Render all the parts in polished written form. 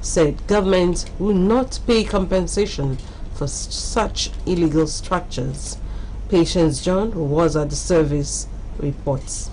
said government will not pay compensation for such illegal structures. Patience John, who was at the service, reports.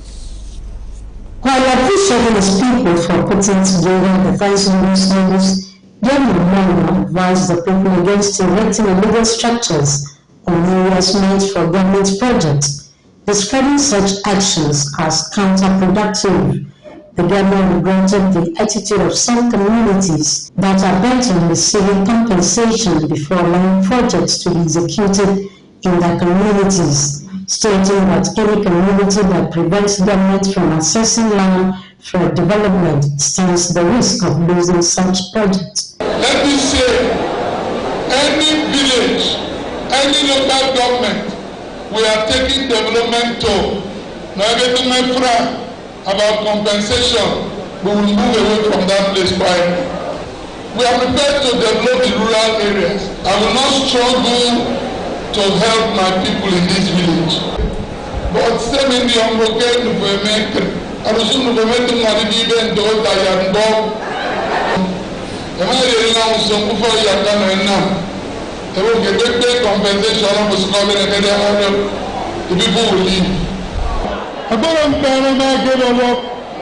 While appreciating his people for putting together the Thanksgiving service, Governor advised the people against erecting illegal structures on areas meant for government projects, describing such actions as counterproductive. The governor regretted the attitude of some communities that are bent on receiving compensation before allowing projects to be executed in their communities, stating that any community that prevents government from accessing land for development stands the risk of losing such projects. Let me say, any village, any local government, we are taking development to. Now everything about compensation, we will move away from that place quietly. We are prepared to develop the rural areas. I will not struggle to help my people in this village. But sending the unbroken to make, I was soon to make them not even though I am Bob. The man is now some before you are done now. They will get big compensation of the scholar and the people will leave. I don't know about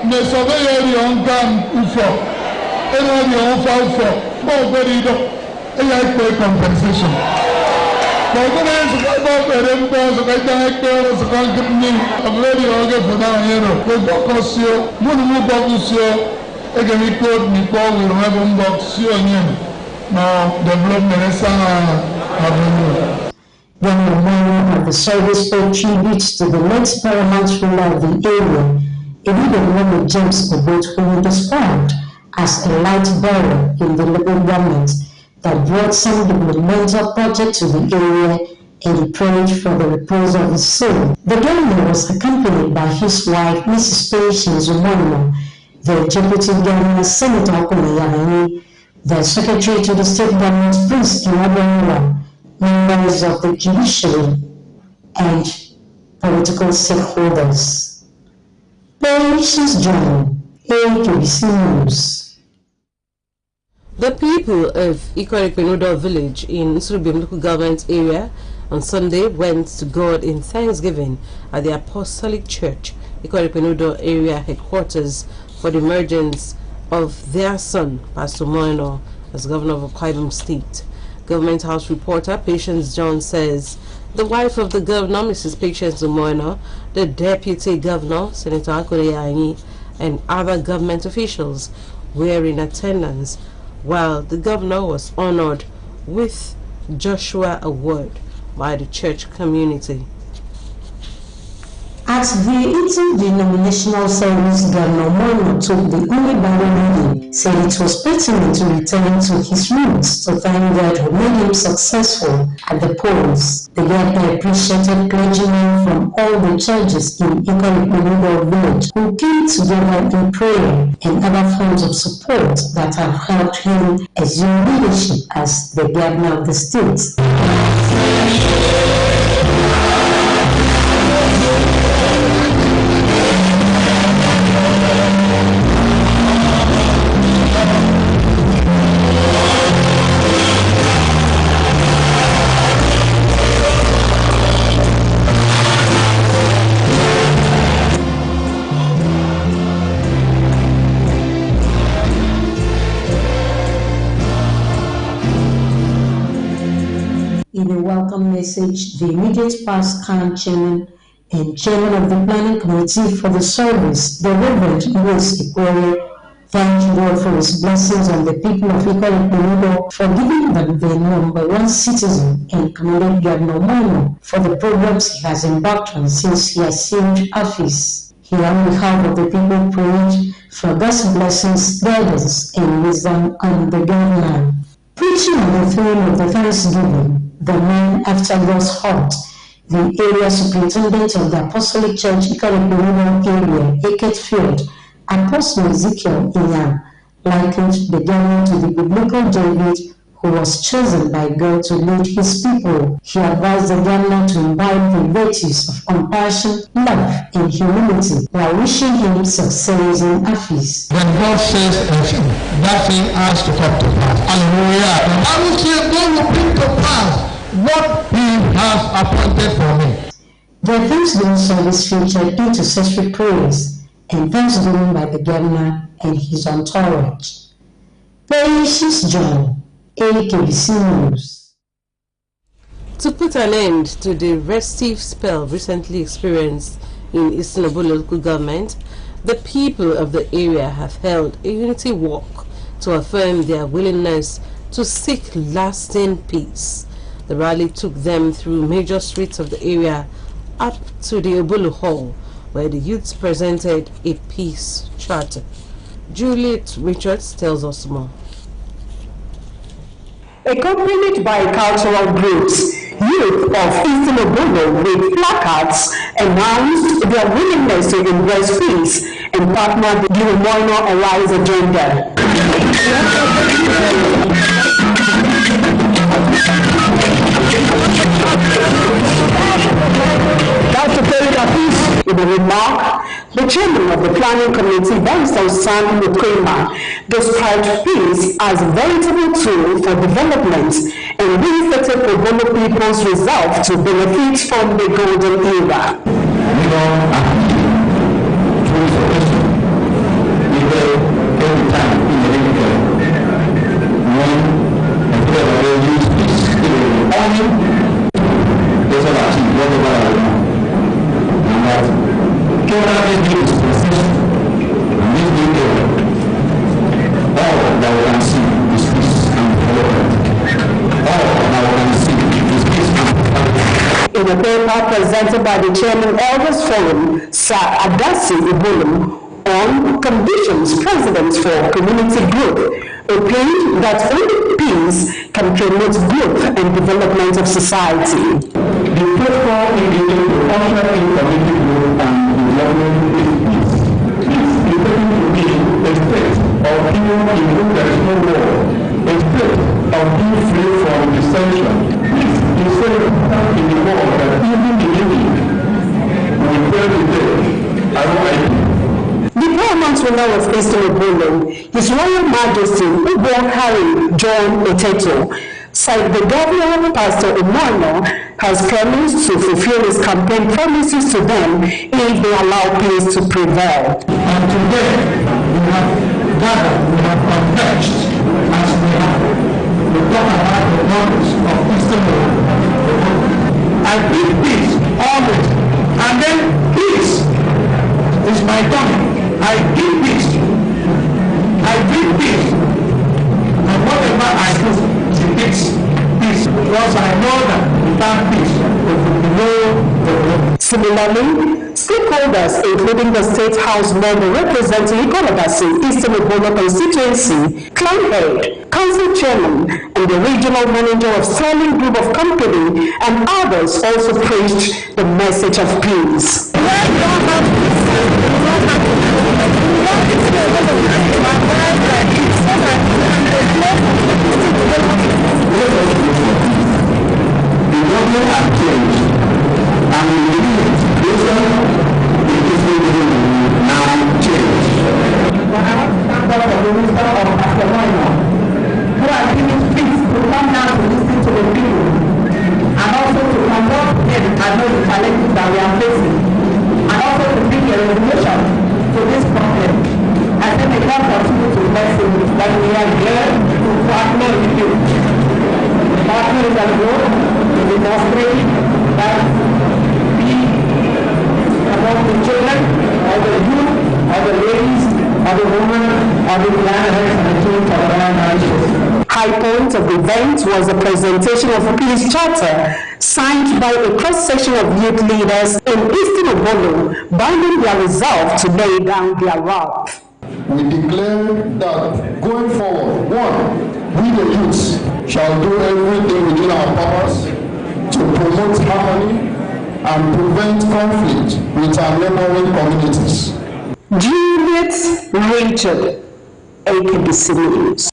the surveyor on gun UFO. And on the UFO, more very I pay compensation. But when I about them, I can't give me a very organ for now, you know. The box, you, one box, you, I can record me, Paul will have one box, you, now development is happening. Governor Moyo of the service paid tributes to the late paramount ruler of the area, Edward James Obot, who he described as a light bearer in the local government that brought some developmental projects to the area, and he prayed for the repose of his soul. The governor was accompanied by his wife, Mrs. Patience Umono, the deputy governor, Senator Okunayani, the secretary to the state government, Prince Inabenwa, members of the judiciary, and political stakeholders. Patience John, Akbc News. The people of Ikwerikwenudo village in Nsurubim local government area on Sunday went to God in thanksgiving at the Apostolic Church, Ikwerikwenudo area headquarters, for the emergence of their son, Pastor Moino, as governor of Akwa Ibom State. Government House reporter Patience John says the wife of the governor, Mrs. Patience Umono, the deputy governor, Senator Akoreyanyi, and other government officials were in attendance, while the governor was honored with Joshua Award by the church community. At the interdenominational service, Governor Moyo took the only Bible reading, said it was pertinent to return to his roots to thank God who made him successful at the polls. The governor appreciated clergymen from all the churches in Ikwerikwenudo village who came together in prayer and other forms of support that have helped him assume leadership as the governor of the state. In a welcome message, the immediate past current chairman and chairman of the planning committee for the service, the Reverend Louis Ikwere, thanked God for his blessings on the people of Ikwerikwenudo for giving them their #1 citizen, and commended Governor Moyo for the programs he has embarked on since he assumed office. He, on behalf of the people, prayed for God's blessings, guidance, and wisdom on the governor. Preaching on the theme of the Thanksgiving, the man after God's heart, the area superintendent of the Apostolic Church, Ikwerikwenudo area, Eket Field, Apostle Ezekiel Inyam, likened the governor to the biblical David, who was chosen by God to lead his people. He advised the governor to imbibe the virtues of compassion, love, and humility while wishing him success in office. When God says that thing has to come to pass. Hallelujah. The Bible says God will bring to pass what he has appointed for me. The Thanksgiving service featured intercessory prayers and thanksgiving by the governor and his entourage. Precious John, Akbc News. To put an end to the restive spell recently experienced in Eastern Obolo local government, the people of the area have held a unity walk to affirm their willingness to seek lasting peace. The rally took them through major streets of the area up to the Obolo Hall, where the youths presented a peace charter. Juliet Richards tells us more. Accompanied by cultural groups, youth of Eastern Obolo with placards announced their willingness to embrace peace and partner the Moino Arise agenda. In a remark, the chairman of the planning committee, Barrister Sam Mukwema, described peace as a veritable tool for development and reinstated Obolo people's resolve to benefit from the golden era. In a paper presented by the Chairman Elders Forum, Sir Adasi Ibulum, on conditions precedents for community growth, opined that only peace can promote growth and development of society. The protocol indicates the function in community growth and development is peace. Peace is taken to be a state of being in which there is no war, a state of being free from dissension. Peace is so important in the world that even the living will tell the dead, I don't like it. The paramount ruler of Eastern Obolo, His Royal Majesty Ugo Harry John Eteto, said the governor, Pastor Umono, has promised to fulfill his campaign promises to them if they allow peace to prevail. And today, we have gathered, we have converged, as we have. We talk about the promise of Eastern Obolo. I bring peace always, and then peace is my tongue. I give peace. I bring peace. And whatever I do, it gives peace. Because I know that without peace, there will be no. Similarly, stakeholders, including the State House member representing Ikolabasi, Eastern Obolo constituency, clan head, council chairman, and the regional manager of Sterling Group of Company, and others also preached the message of peace. High point of the event was a presentation of a peace charter signed by a cross-section of youth leaders in Eastern Obolo, binding their resolve to lay down their wrath. We declare that going forward, one, we the youths shall do everything within our powers to promote harmony and prevent conflict with our neighboring communities. Juliet Richard, Akbc News.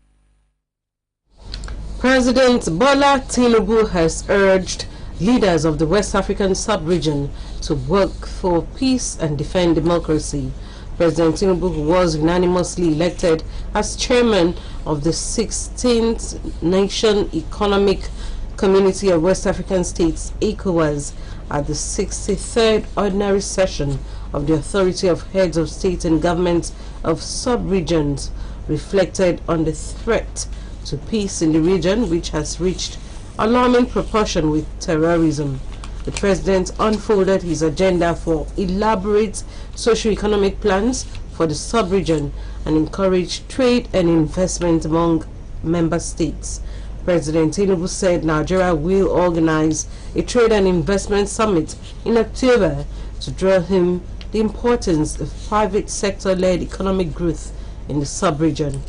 President Bola Tinubu has urged leaders of the West African sub-region to work for peace and defend democracy. President Tinubu, who was unanimously elected as chairman of the 16th Nation Economic Community of West African States, ECOWAS, at the 63rd Ordinary Session of the Authority of Heads of State and Governments of Sub-Regions, reflected on the threat to peace in the region, which has reached alarming proportion with terrorism. The president unfolded his agenda for elaborate socio-economic plans for the sub-region and encouraged trade and investment among member states. President Tinubu said Nigeria will organize a trade and investment summit in October to draw home the importance of private sector-led economic growth in the sub-region.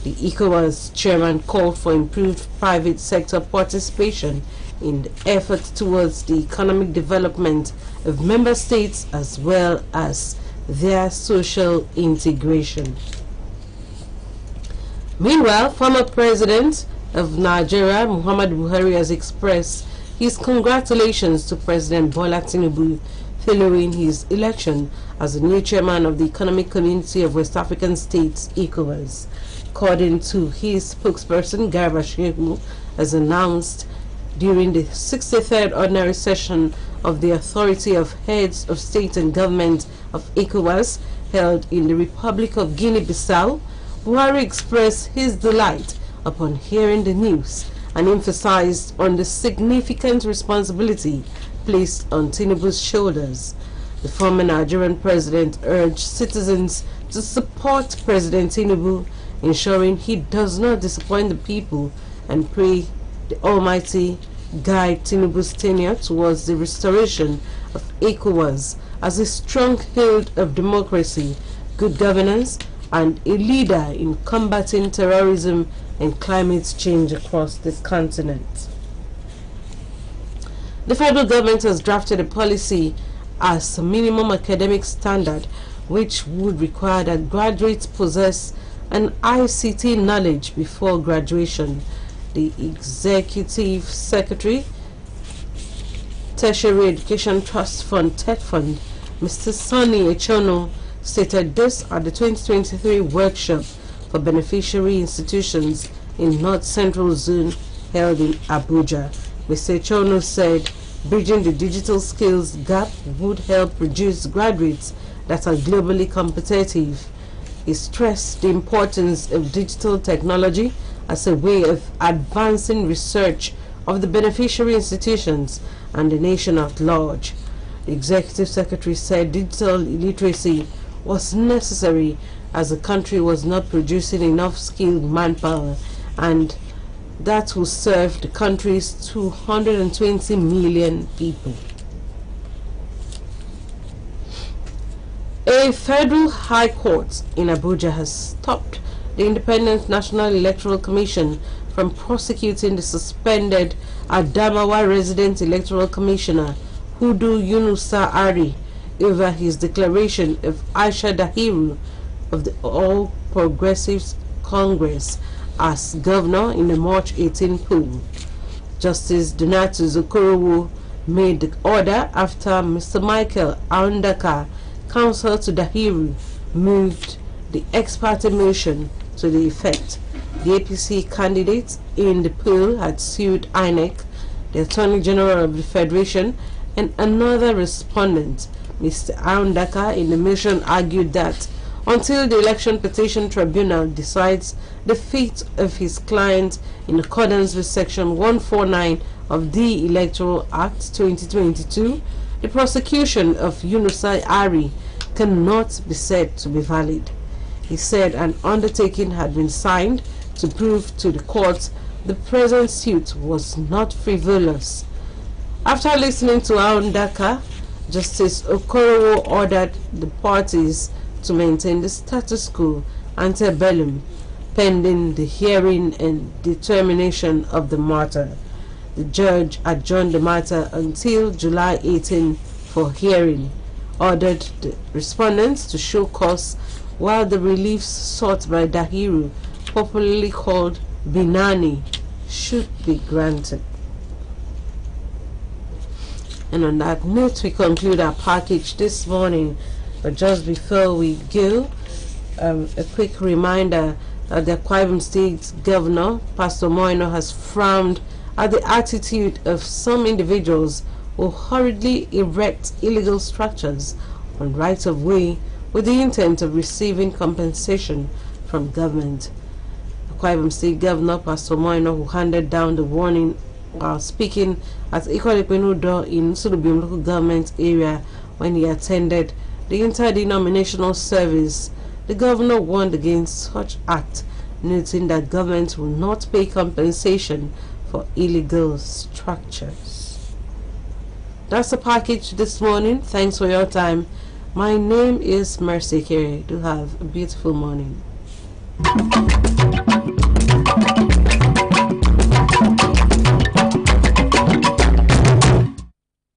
The ECOWAS chairman called for improved private sector participation in the effort towards the economic development of member states as well as their social integration. Meanwhile, former President of Nigeria, Muhammadu Buhari, has expressed his congratulations to President Bola Tinubu following his election as the new chairman of the Economic Community of West African States, ECOWAS. According to his spokesperson, Garba Shehu, as announced during the 63rd Ordinary Session of the Authority of Heads of State and Government of ECOWAS, held in the Republic of Guinea-Bissau, Buhari expressed his delight upon hearing the news and emphasized on the significant responsibility placed on Tinubu's shoulders. The former Nigerian president urged citizens to support President Tinubu, ensuring he does not disappoint the people, and pray the Almighty guide Tinubu's tenure towards the restoration of ECOWAS as a stronghold of democracy, good governance, and a leader in combating terrorism and climate change across this continent. The federal government has drafted a policy as a minimum academic standard which would require that graduates possess an ICT knowledge before graduation. The Executive Secretary, Tertiary Education Trust Fund, TED Fund, Mr. Sonny Echono, stated this at the 2023 workshop for beneficiary institutions in North Central Zone held in Abuja. Mr. Echono said bridging the digital skills gap would help reduce graduates that are globally competitive. He stressed the importance of digital technology as a way of advancing research of the beneficiary institutions and the nation at large. The Executive Secretary said digital illiteracy was necessary as the country was not producing enough skilled manpower, and that will serve the country's 220 million people. A federal high court in Abuja has stopped the Independent National Electoral Commission from prosecuting the suspended Adamawa resident electoral commissioner Hudu Yunusa Ari over his declaration of Aisha Dahiru of the All Progressives Congress as governor in the March 18 poll. Justice Donatus Okorowo made the order after Mr. Michael Aundaka, counsel to Dahiru, moved the ex parte motion to the effect. The APC candidate in the poll had sued INEC, the Attorney General of the Federation, and another respondent. Mr. Aundaka in the motion argued that until the Election Petition Tribunal decides the fate of his client in accordance with Section 149 of the Electoral Act 2022, the prosecution of Yunusa Ari cannot be said to be valid. He said an undertaking had been signed to prove to the court the present suit was not frivolous. After listening to Aundaka, Justice Okorowo ordered the parties to maintain the status quo ante bellum pending the hearing and determination of the matter. The judge adjourned the matter until July 18 for hearing, ordered the respondents to show cause while the reliefs sought by Dahiru, popularly called Binani, should be granted. And on that note, we conclude our package this morning. But just before we go, a quick reminder that the Akwa State Governor, Pastor Moino, has frowned at the attitude of some individuals who hurriedly erect illegal structures on right-of-way with the intent of receiving compensation from government. Akwa State Governor Pastor Moino, who handed down the warning while speaking at Ikot-Ekpenudo in Nsukka local government area when he attended the interdenominational service, the governor warned against such act, noting that government will not pay compensation for illegal structures. That's the package this morning. Thanks for your time. My name is Mercy Kere. Do have a beautiful morning.